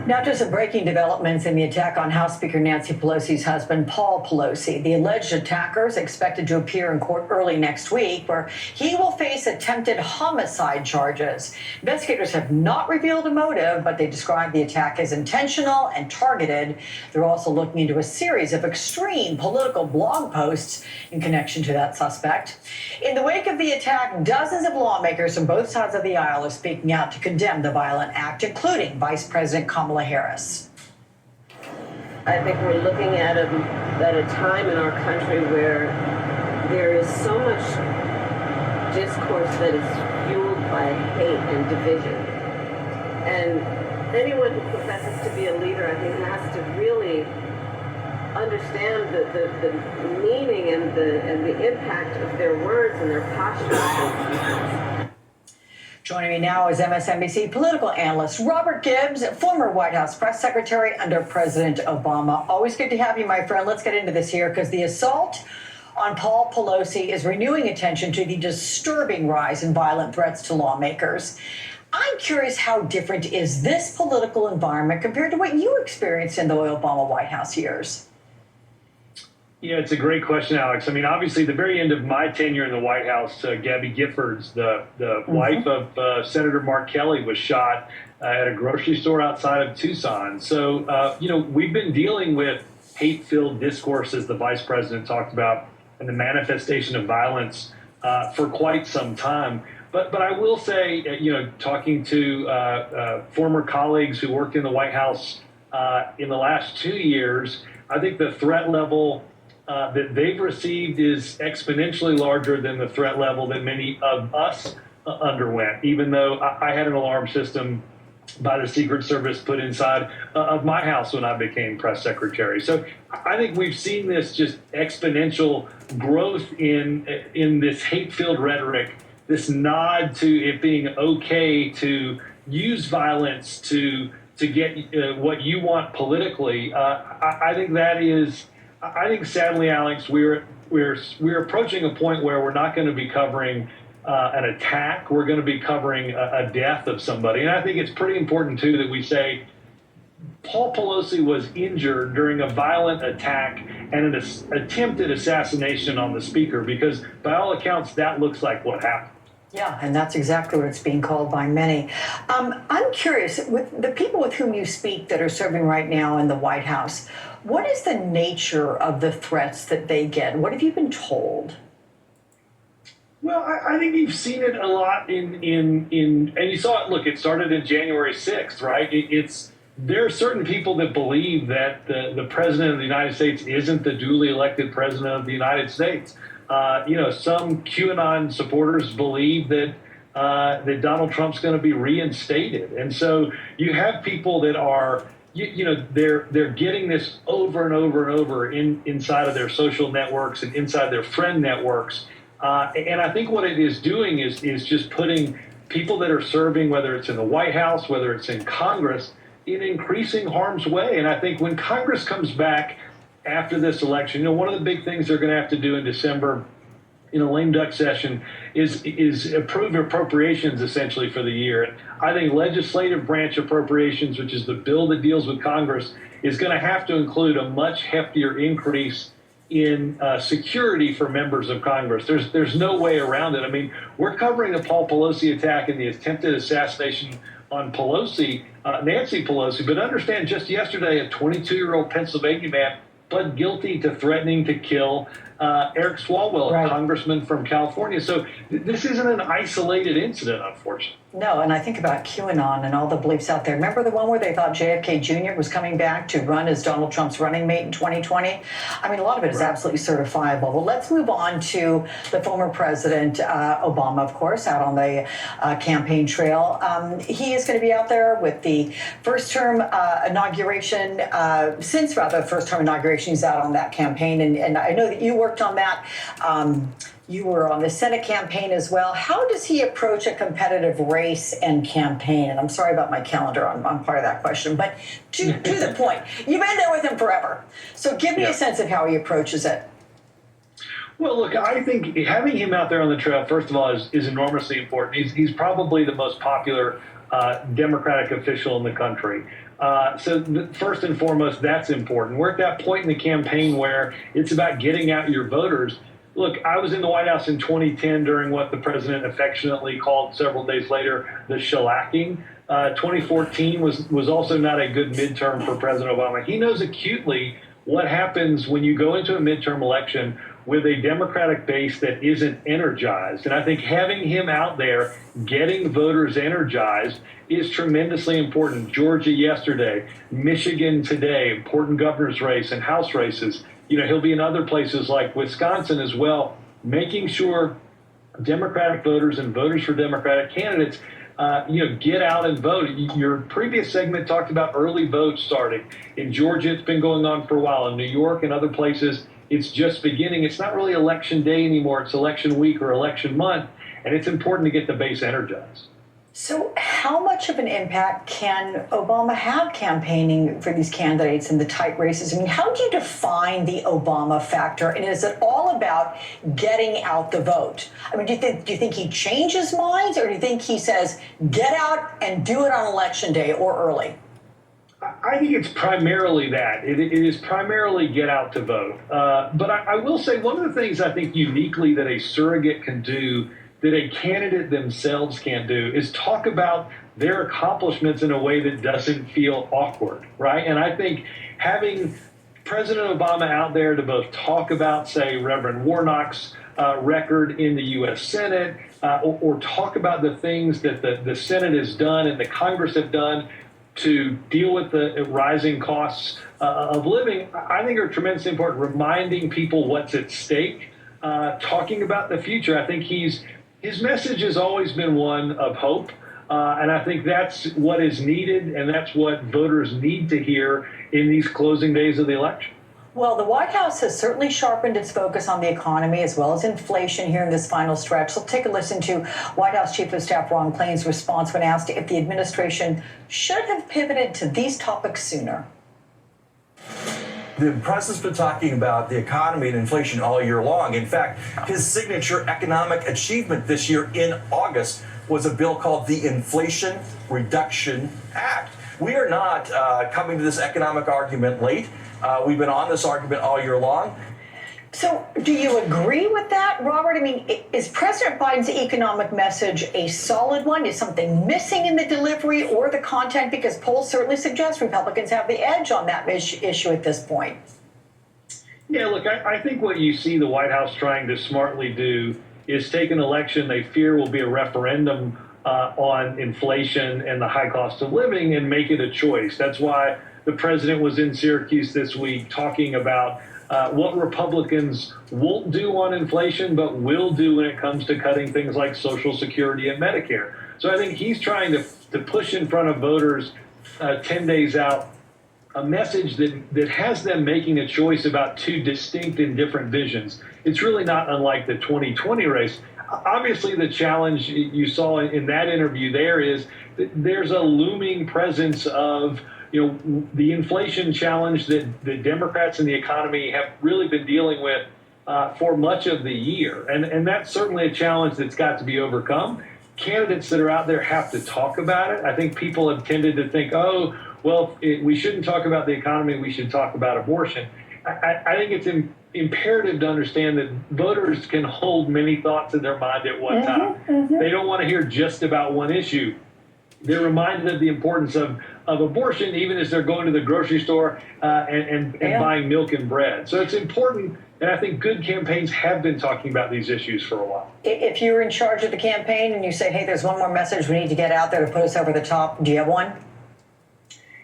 Now to some breaking developments in the attack on House Speaker Nancy Pelosi's husband, Paul Pelosi. The alleged attackers expected to appear in court early next week, where he will face attempted homicide charges. Investigators have not revealed a motive, but they describe the attack as intentional and targeted. They're also looking into a series of extreme political blog posts in connection to that suspect. In the wake of the attack, dozens of lawmakers from both sides of the aisle are speaking out to condemn the violent act, including Vice President Kamala Harris. I think we're looking at a time in our country where there is so much discourse that is fueled by hate and division. And anyone who professes to be a leader, I think, has to really understand the meaning and the impact of their words and their posture. Joining me now is MSNBC political analyst Robert Gibbs, former White House press secretary under President Obama. Always good to have you, my friend. Let's get into this here, because the assault on Paul Pelosi is renewing attention to the disturbing rise in violent threats to lawmakers. I'm curious, how different is this political environment compared to what you experienced in the Obama White House years? Yeah, it's a great question, Alex. I mean, obviously, the very end of my tenure in the White House, Gabby Giffords, the wife of Senator Mark Kelly, was shot at a grocery store outside of Tucson. So, we've been dealing with hate-filled discourse, as the vice president talked about, and the manifestation of violence for quite some time. But I will say, talking to former colleagues who worked in the White House in the last 2 years, I think the threat level that they've received is exponentially larger than the threat level that many of us underwent, even though I had an alarm system by the Secret Service put inside of my house when I became press secretary. So I think we've seen this just exponential growth in this hate-filled rhetoric, this nod to it being okay to use violence to get what you want politically. I think that is. I think, sadly, Alex, we're approaching a point where we're not going to be covering an attack. We're going to be covering a death of somebody. And I think it's pretty important, too, that we say Paul Pelosi was injured during a violent attack and an attempted assassination on the speaker, because by all accounts, that looks like what happened. Yeah, and that's exactly what it's being called by many. I'm curious, with the people with whom you speak that are serving right now in the White House, what is the nature of the threats that they get? What have you been told? Well, I think you've seen it a lot in and you saw it. Look, it started in January 6th, right? There are certain people that believe that the president of the United States isn't the duly elected president of the United States. Some QAnon supporters believe that Donald Trump's going to be reinstated. And so you have people that are, they're getting this over and over and over inside of their social networks and inside their friend networks. And I think what it is doing is just putting people that are serving, whether it's in the White House, whether it's in Congress, in increasing harm's way. And I think when Congress comes back after this election, one of the big things they're going to have to do in December in a lame duck session is approve appropriations essentially for the year. And I think legislative branch appropriations, which is the bill that deals with Congress, is going to have to include a much heftier increase in security for members of Congress. There's no way around it. I mean, we're covering the Paul Pelosi attack and the attempted assassination on Nancy Pelosi, but understand, just yesterday, a 22-year-old Pennsylvania man pled guilty to threatening to kill Eric Swalwell, right, a congressman from California. So this isn't an isolated incident, unfortunately. No, and I think about QAnon and all the beliefs out there. Remember the one where they thought JFK Jr. was coming back to run as Donald Trump's running mate in 2020? I mean, a lot of it is absolutely certifiable. Well, let's move on to the former President Obama, of course, out on the campaign trail. He is going to be out there with the first-term inauguration. Since the first-term inauguration, he's out on that campaign. And I know that you worked on that. You were on the Senate campaign as well. How does he approach a competitive race and campaign? And I'm sorry about my calendar on part of that question, but to the point, you've been there with him forever. So give me a sense of how he approaches it. Well, look, I think having him out there on the trail, first of all, is enormously important. He's probably the most popular Democratic official in the country. First and foremost, that's important. We're at that point in the campaign where it's about getting out your voters. Look, I was in the White House in 2010 during what the president affectionately called several days later the shellacking. 2014 was also not a good midterm for President Obama. He knows acutely what happens when you go into a midterm election with a Democratic base that isn't energized. And I think having him out there getting voters energized is tremendously important. Georgia yesterday, Michigan today, important governor's race and House races. He'll be in other places like Wisconsin as well, making sure Democratic voters and voters for Democratic candidates get out and vote. Your previous segment talked about early votes starting. In Georgia, it's been going on for a while. In New York and other places, it's just beginning. It's not really election day anymore. It's election week or election month, and it's important to get the base energized. So how much of an impact can Obama have campaigning for these candidates in the tight races? I mean, how do you define the Obama factor? And is it all about getting out the vote? I mean, do you think he changes minds, or do you think he says, get out and do it on election day or early? I think it's primarily that. It is primarily get out to vote. But I will say one of the things I think uniquely that a surrogate can do that a candidate themselves can't do is talk about their accomplishments in a way that doesn't feel awkward, right? And I think having President Obama out there to both talk about, say, Reverend Warnock's record in the U.S. Senate, or talk about the things that the Senate has done and the Congress have done to deal with the rising costs of living, I think are tremendously important. Reminding people what's at stake, talking about the future. I think his message has always been one of hope, and I think that's what is needed, and that's what voters need to hear in these closing days of the election. Well, the White House has certainly sharpened its focus on the economy as well as inflation here in this final stretch. Let's take a listen to White House Chief of Staff Ron Klain's response when asked if the administration should have pivoted to these topics sooner. The president's been talking about the economy and inflation all year long. In fact, his signature economic achievement this year in August was a bill called the Inflation Reduction Act. We are not coming to this economic argument late. We've been on this argument all year long. So do you agree with that, Robert? I mean, is President Biden's economic message a solid one? Is something missing in the delivery or the content? Because polls certainly suggest Republicans have the edge on that issue at this point. Yeah, look, I think what you see the White House trying to smartly do is take an election they fear will be a referendum on inflation and the high cost of living and make it a choice. That's why the president was in Syracuse this week talking about what Republicans won't do on inflation, but will do when it comes to cutting things like Social Security and Medicare. So I think he's trying to push in front of voters 10 days out a message that has them making a choice about two distinct and different visions. It's really not unlike the 2020 race. Obviously, the challenge you saw in that interview there is that there's a looming presence of the inflation challenge that the Democrats and the economy have really been dealing with for much of the year. And that's certainly a challenge that's got to be overcome. Candidates that are out there have to talk about it. I think people have tended to think, we shouldn't talk about the economy, we should talk about abortion. I think it's imperative to understand that voters can hold many thoughts in their mind at one time. They don't want to hear just about one issue. They're reminded of the importance of abortion, even as they're going to the grocery store and buying milk and bread. So it's important, and I think good campaigns have been talking about these issues for a while. If you're in charge of the campaign and you say, hey, there's one more message we need to get out there to put us over the top, do you have one?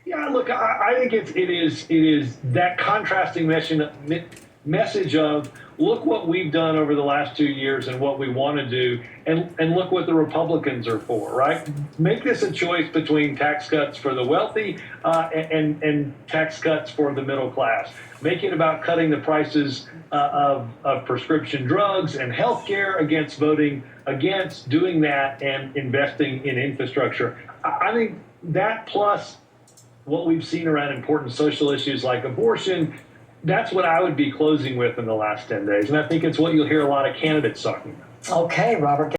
Yeah, look, I think it is that contrasting message of look what we've done over the last 2 years and what we want to do, and look what the Republicans are for, right? Make this a choice between tax cuts for the wealthy and tax cuts for the middle class. Make it about cutting the prices of prescription drugs and health care against voting against doing that and investing in infrastructure. I think that plus what we've seen around important social issues like abortion, that's what I would be closing with in the last 10 days. And I think it's what you'll hear a lot of candidates talking about. Okay, Robert.